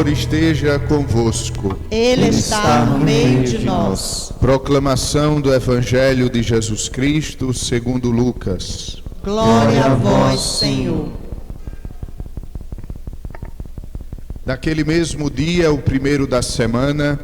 Senhor esteja convosco. Ele está no meio de nós. Proclamação do Evangelho de Jesus Cristo segundo Lucas. Glória a vós, Senhor. Naquele mesmo dia, o primeiro da semana,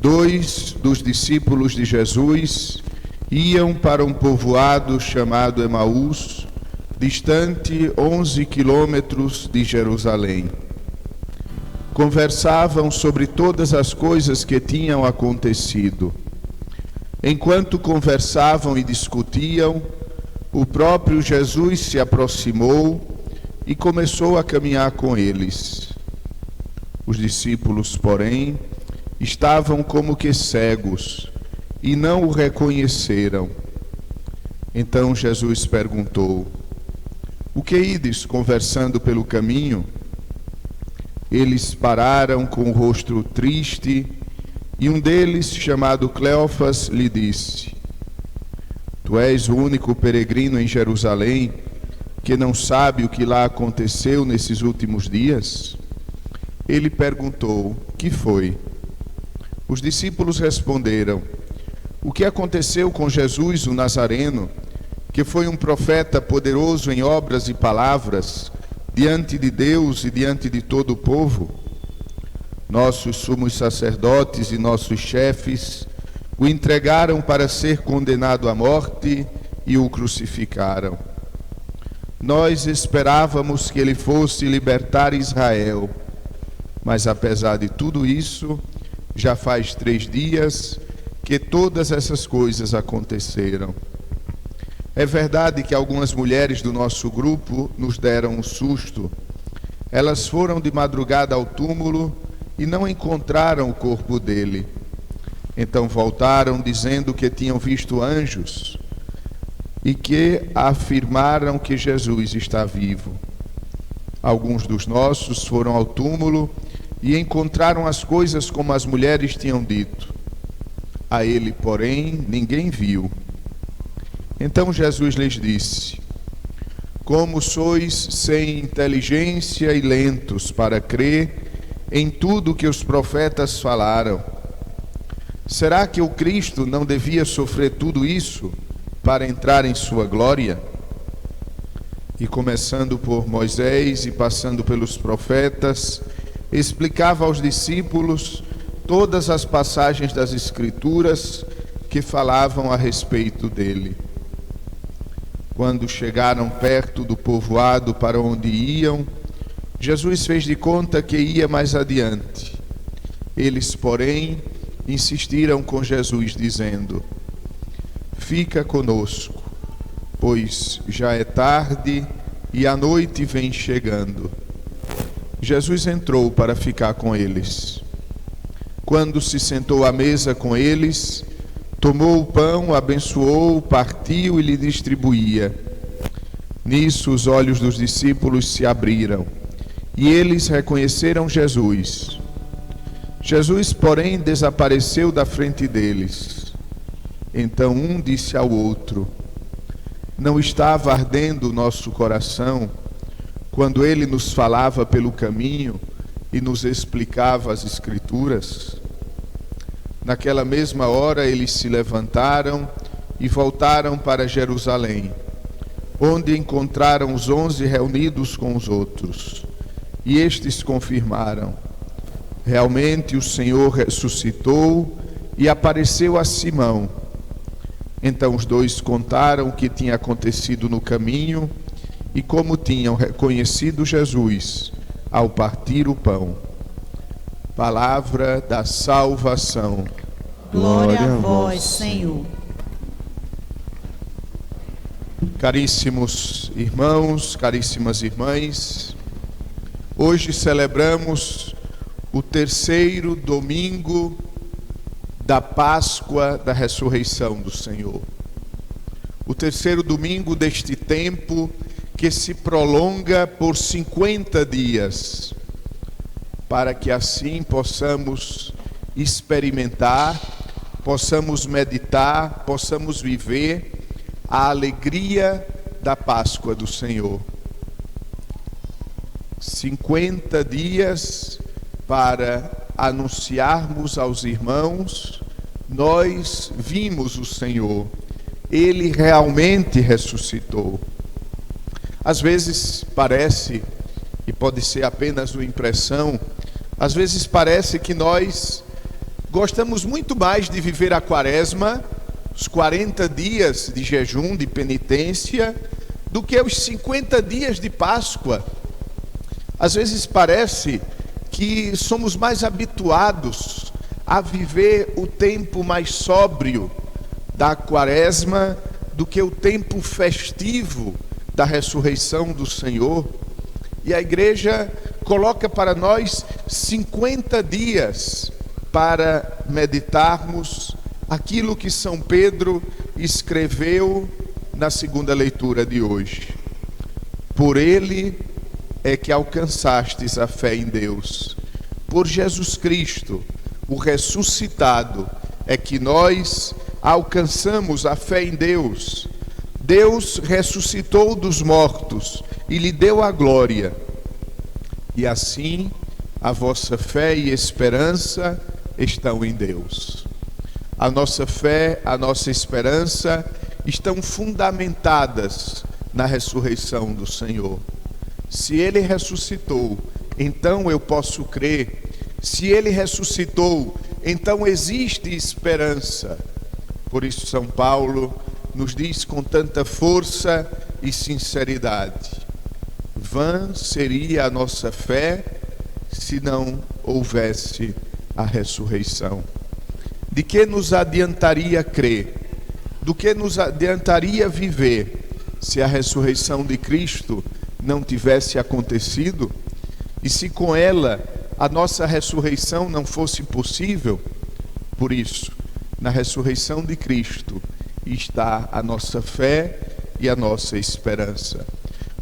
2 dos discípulos de Jesus iam para um povoado chamado Emaús, distante 11 quilômetros de Jerusalém. Conversavam sobre todas as coisas que tinham acontecido. Enquanto conversavam e discutiam, o próprio Jesus se aproximou e começou a caminhar com eles. Os discípulos, porém, estavam como que cegos e não o reconheceram. Então Jesus perguntou: o que ides conversando pelo caminho? Eles pararam com o rosto triste e um deles, chamado Cleofas, lhe disse: tu és o único peregrino em Jerusalém que não sabe o que lá aconteceu nesses últimos dias? Ele perguntou: que foi? Os discípulos responderam: o que aconteceu com Jesus, o Nazareno, que foi um profeta poderoso em obras e palavras, diante de Deus e diante de todo o povo? Nossos sumos sacerdotes e nossos chefes o entregaram para ser condenado à morte e o crucificaram. Nós esperávamos que ele fosse libertar Israel, mas apesar de tudo isso, já faz 3 dias que todas essas coisas aconteceram. É verdade que algumas mulheres do nosso grupo nos deram um susto. Elas foram de madrugada ao túmulo e não encontraram o corpo dele. Então voltaram dizendo que tinham visto anjos e que afirmaram que Jesus está vivo. Alguns dos nossos foram ao túmulo e encontraram as coisas como as mulheres tinham dito. A ele, porém, ninguém viu. Então Jesus lhes disse: como sois sem inteligência e lentos para crer em tudo que os profetas falaram? Será que o Cristo não devia sofrer tudo isso para entrar em sua glória? E começando por Moisés e passando pelos profetas, explicava aos discípulos todas as passagens das Escrituras que falavam a respeito dele. Quando chegaram perto do povoado para onde iam, Jesus fez de conta que ia mais adiante. Eles, porém, insistiram com Jesus, dizendo: fica conosco, pois já é tarde e a noite vem chegando. Jesus entrou para ficar com eles. Quando se sentou à mesa com eles, tomou o pão, abençoou, partiu e lhe distribuía. Nisso os olhos dos discípulos se abriram e eles reconheceram Jesus. Jesus, porém, desapareceu da frente deles. Então um disse ao outro: não estava ardendo o nosso coração quando ele nos falava pelo caminho e nos explicava as Escrituras? Naquela mesma hora eles se levantaram e voltaram para Jerusalém, onde encontraram os 11 reunidos com os outros. E estes confirmaram: realmente o Senhor ressuscitou e apareceu a Simão. Então os dois contaram o que tinha acontecido no caminho e como tinham reconhecido Jesus ao partir o pão. Palavra da salvação. Glória a vós, Senhor. Caríssimos irmãos, caríssimas irmãs, hoje celebramos o 3º domingo da Páscoa da ressurreição do Senhor. O 3º domingo deste tempo que se prolonga por 50 dias, para que assim possamos experimentar, possamos meditar, possamos viver a alegria da Páscoa do Senhor. 50 dias para anunciarmos aos irmãos: nós vimos o Senhor, Ele realmente ressuscitou. Às vezes parece, e pode ser apenas uma impressão, às vezes parece que nós gostamos muito mais de viver a Quaresma, os 40 dias de jejum, de penitência, do que os 50 dias de Páscoa. Às vezes parece que somos mais habituados a viver o tempo mais sóbrio da Quaresma do que o tempo festivo da ressurreição do Senhor. E a igreja coloca para nós 50 dias para meditarmos aquilo que São Pedro escreveu na segunda leitura de hoje. Por ele é que alcançastes a fé em Deus. Por Jesus Cristo, o ressuscitado, é que nós alcançamos a fé em Deus. Deus ressuscitou dos mortos e lhe deu a glória. E assim, a vossa fé e esperança estão em Deus. A nossa fé, a nossa esperança estão fundamentadas na ressurreição do Senhor. Se Ele ressuscitou, então eu posso crer. Se Ele ressuscitou, então existe esperança. Por isso São Paulo nos diz com tanta força e sinceridade: vã seria a nossa fé se não houvesse a ressurreição. De que nos adiantaria crer? Do que nos adiantaria viver se a ressurreição de Cristo não tivesse acontecido? E se com ela a nossa ressurreição não fosse possível? Por isso, na ressurreição de Cristo está a nossa fé e a nossa esperança.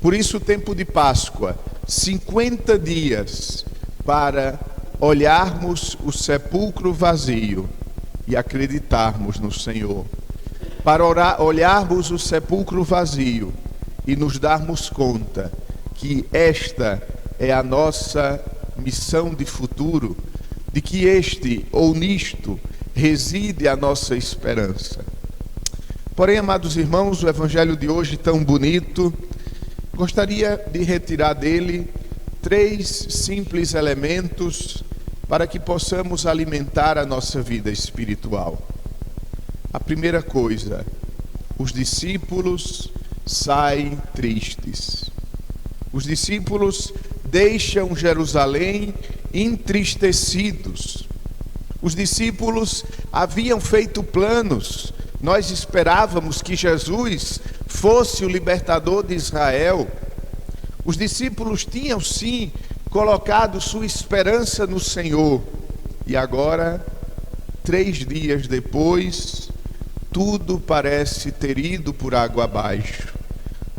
Por isso o tempo de Páscoa, 50 dias para olharmos o sepulcro vazio e acreditarmos no Senhor. Para olharmos o sepulcro vazio e nos darmos conta que esta é a nossa missão de futuro, de que este ou nisto reside a nossa esperança. Porém, amados irmãos, o evangelho de hoje tão bonito, gostaria de retirar dele 3 simples elementos para que possamos alimentar a nossa vida espiritual. A primeira coisa: os discípulos saem tristes. Os discípulos deixam Jerusalém entristecidos. Os discípulos haviam feito planos. Nós esperávamos que Jesus fosse o libertador de Israel. Os discípulos tinham sim colocado sua esperança no Senhor. E agora, 3 dias depois, tudo parece ter ido por água abaixo.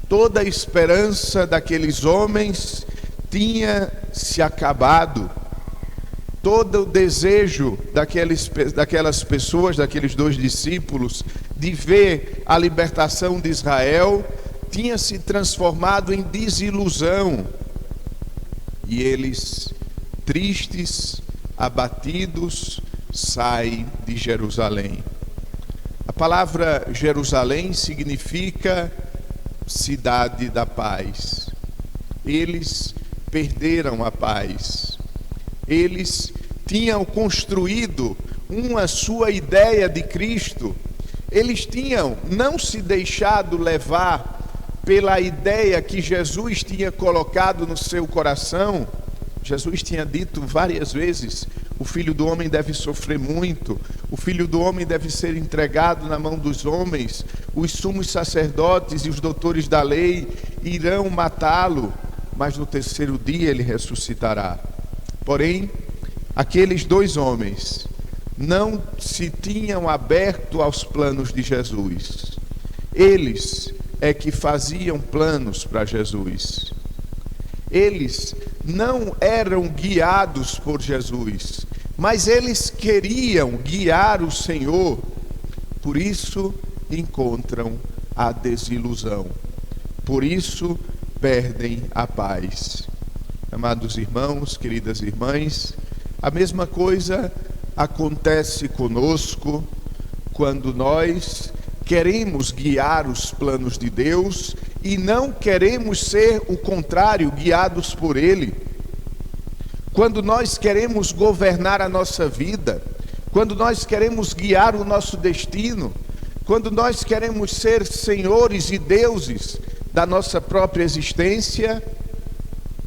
Toda a esperança daqueles homens tinha se acabado. Todo o desejo daquelas pessoas, daqueles 2 discípulos, de ver a libertação de Israel, tinha se transformado em desilusão. E eles, tristes, abatidos, saem de Jerusalém. A palavra Jerusalém significa cidade da paz. Eles perderam a paz. Eles tinham construído uma sua ideia de Cristo. Eles tinham não se deixado levar pela ideia que Jesus tinha colocado no seu coração. Jesus tinha dito várias vezes: o Filho do Homem deve sofrer muito, o Filho do Homem deve ser entregado na mão dos homens, os sumos sacerdotes e os doutores da lei irão matá-lo, mas no 3º dia ele ressuscitará. Porém, aqueles 2 homens não se tinham aberto aos planos de Jesus. Eles é que faziam planos para Jesus. Eles não eram guiados por Jesus, mas eles queriam guiar o Senhor. Por isso encontram a desilusão. Por isso perdem a paz. Amados irmãos, queridas irmãs, A mesma coisa acontece conosco quando nós queremos guiar os planos de Deus e não queremos ser o contrário, guiados por Ele. Quando nós queremos governar a nossa vida, quando nós queremos guiar o nosso destino, quando nós queremos ser senhores e deuses da nossa própria existência,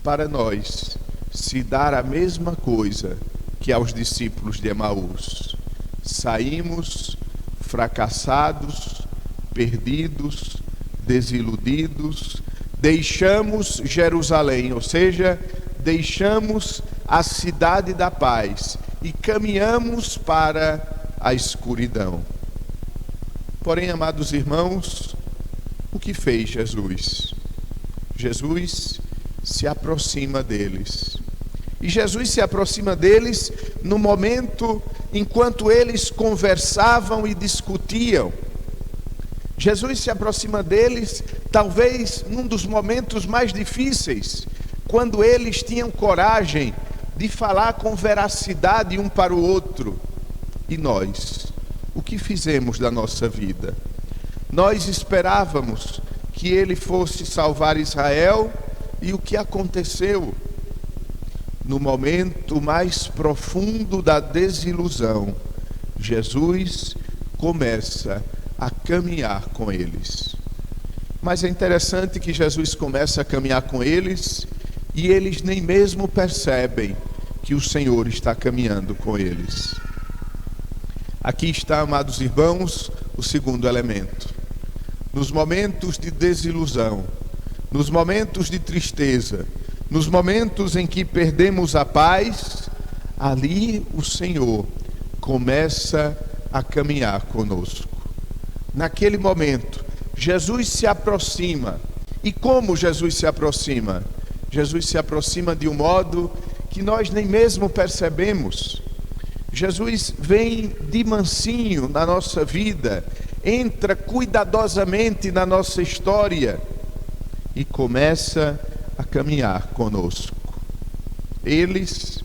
para nós se dar a mesma coisa que aos discípulos de Emaús. Saímos fracassados, perdidos, desiludidos, deixamos Jerusalém, ou seja, deixamos a cidade da paz e caminhamos para a escuridão. Porém, amados irmãos, o que fez Jesus? Jesus se aproxima deles. E Jesus se aproxima deles no momento enquanto eles conversavam e discutiam. Jesus se aproxima deles, talvez num dos momentos mais difíceis, quando eles tinham coragem de falar com veracidade um para o outro. E nós, o que fizemos da nossa vida? Nós esperávamos que ele fosse salvar Israel, e o que aconteceu? No momento mais profundo da desilusão, Jesus começa a caminhar com eles. Mas é interessante que Jesus começa a caminhar com eles e eles nem mesmo percebem que o Senhor está caminhando com eles. Aqui está, amados irmãos, o segundo elemento. Nos momentos de desilusão, nos momentos de tristeza, nos momentos em que perdemos a paz, ali o Senhor começa a caminhar conosco. Naquele momento, Jesus se aproxima. E como Jesus se aproxima? Jesus se aproxima de um modo que nós nem mesmo percebemos. Jesus vem de mansinho na nossa vida, entra cuidadosamente na nossa história e começa a caminhar conosco. Eles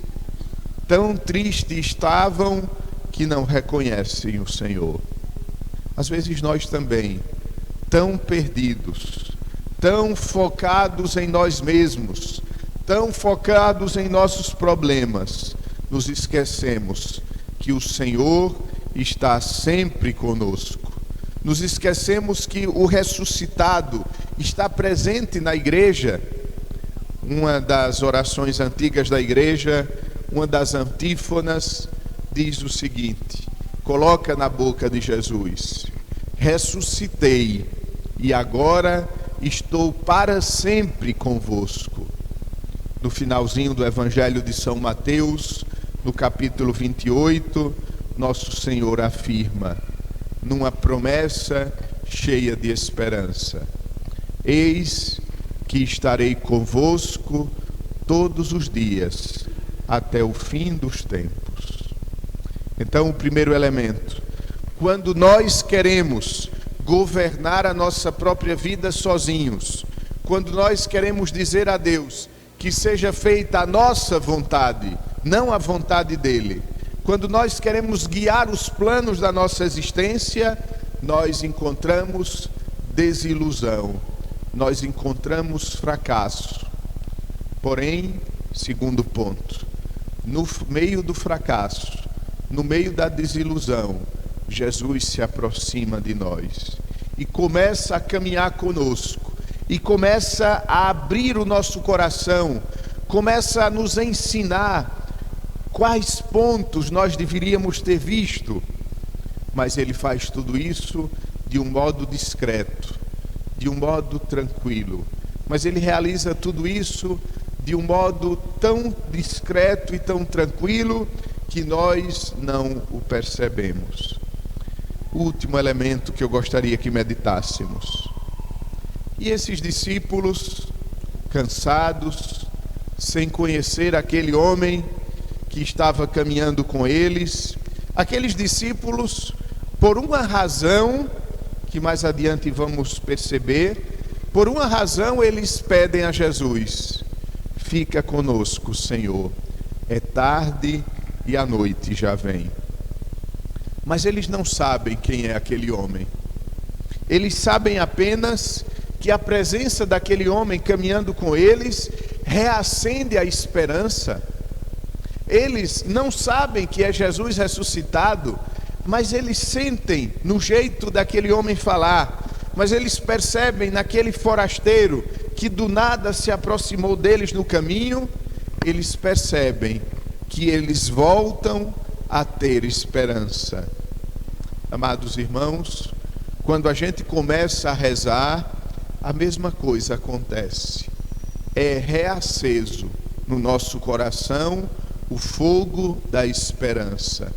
tão tristes estavam que não reconhecem o Senhor. Às vezes nós também, tão perdidos, tão focados em nós mesmos, tão focados em nossos problemas, nos esquecemos que o Senhor está sempre conosco. Nos esquecemos que o ressuscitado está presente na igreja. Uma das orações antigas da igreja, uma das antífonas, diz o seguinte: coloca na boca de Jesus: ressuscitei e agora estou para sempre convosco. No finalzinho do Evangelho de São Mateus, no capítulo 28, nosso Senhor afirma, numa promessa cheia de esperança: eis que estarei convosco todos os dias, até o fim dos tempos. Então, o primeiro elemento: quando nós queremos governar a nossa própria vida sozinhos, quando nós queremos dizer a Deus que seja feita a nossa vontade, não a vontade dele, quando nós queremos guiar os planos da nossa existência, nós encontramos desilusão, nós encontramos fracasso. Porém, segundo ponto, no meio do fracasso, no meio da desilusão, Jesus se aproxima de nós e começa a caminhar conosco, e começa a abrir o nosso coração, começa a nos ensinar quais pontos nós deveríamos ter visto. Mas ele faz tudo isso de um modo discreto, de um modo tranquilo. Mas ele realiza tudo isso de um modo tão discreto e tão tranquilo que nós não o percebemos. O último elemento que eu gostaria que meditássemos. E esses discípulos, cansados, sem conhecer aquele homem que estava caminhando com eles, aqueles discípulos, por uma razão que mais adiante vamos perceber, por uma razão eles pedem a Jesus: fica conosco, Senhor, é tarde e a noite já vem. Mas eles não sabem quem é aquele homem. Eles sabem apenas que a presença daquele homem caminhando com eles reacende a esperança. Eles não sabem que é Jesus ressuscitado, mas eles sentem no jeito daquele homem falar, mas eles percebem naquele forasteiro que do nada se aproximou deles no caminho, eles percebem que eles voltam a ter esperança. Amados irmãos, quando a gente começa a rezar, a mesma coisa acontece. É reaceso no nosso coração o fogo da esperança.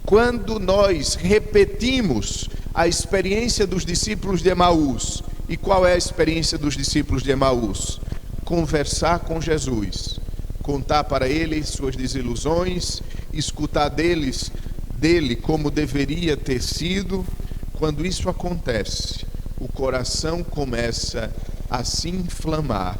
Quando nós repetimos a experiência dos discípulos de Emaús, e qual é a experiência dos discípulos de Emaús? Conversar com Jesus, contar para ele suas desilusões, escutar dele como deveria ter sido. Quando isso acontece, o coração começa a se inflamar,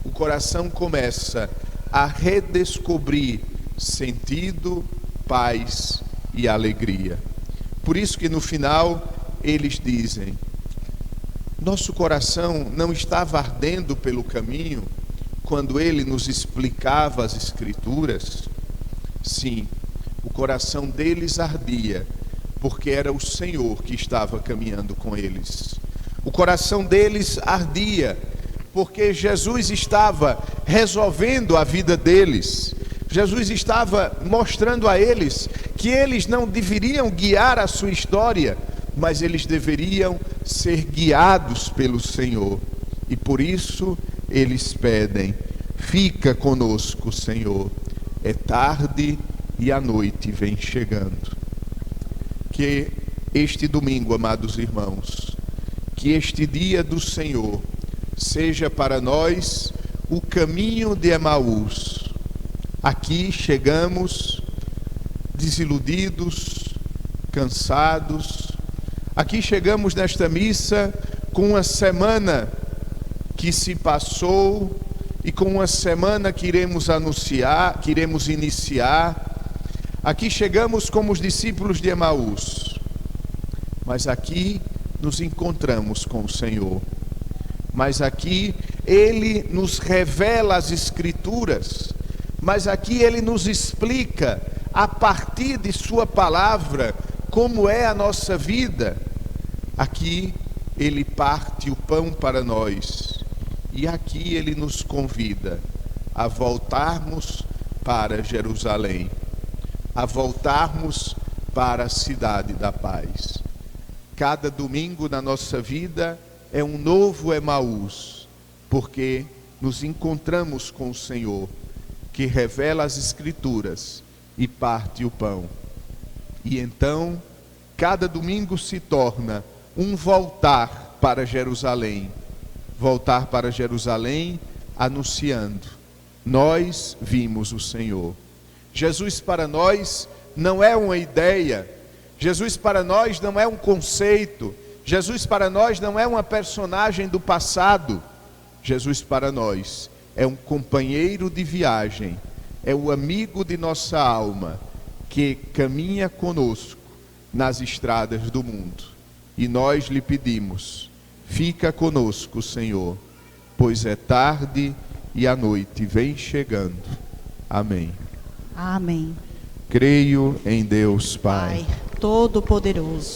o coração começa a redescobrir sentido, paz e alegria. Por isso que no final eles dizem: nosso coração não estava ardendo pelo caminho quando ele nos explicava as Escrituras? Sim, o coração deles ardia, porque era o Senhor que estava caminhando com eles. O coração deles ardia, porque Jesus estava resolvendo a vida deles. Jesus estava mostrando a eles que eles não deveriam guiar a sua história, mas eles deveriam ser guiados pelo Senhor. E por isso eles pedem: fica conosco, Senhor. É tarde e a noite vem chegando. Que este domingo, amados irmãos, que este dia do Senhor seja para nós o caminho de Emaús. Aqui chegamos desiludidos, cansados. Aqui chegamos nesta missa com uma semana que se passou e com uma semana que iremos iniciar. Aqui chegamos como os discípulos de Emaús, mas aqui nos encontramos com o Senhor. Mas aqui Ele nos revela as Escrituras, mas aqui Ele nos explica, a partir de Sua palavra, como é a nossa vida. Aqui Ele parte o pão para nós, e aqui Ele nos convida a voltarmos para Jerusalém, a voltarmos para a cidade da paz. Cada domingo na nossa vida é um novo Emaús, porque nos encontramos com o Senhor, que revela as Escrituras e parte o pão. E então, cada domingo se torna um voltar para Jerusalém anunciando: nós vimos o Senhor. Jesus para nós não é uma ideia, Jesus para nós não é um conceito, Jesus para nós não é uma personagem do passado. Jesus para nós é um companheiro de viagem, é o amigo de nossa alma, que caminha conosco nas estradas do mundo. E nós lhe pedimos: fica conosco, Senhor, pois é tarde e a noite vem chegando. Amém. Amém. Creio em Deus, Pai Pai Todo-Poderoso,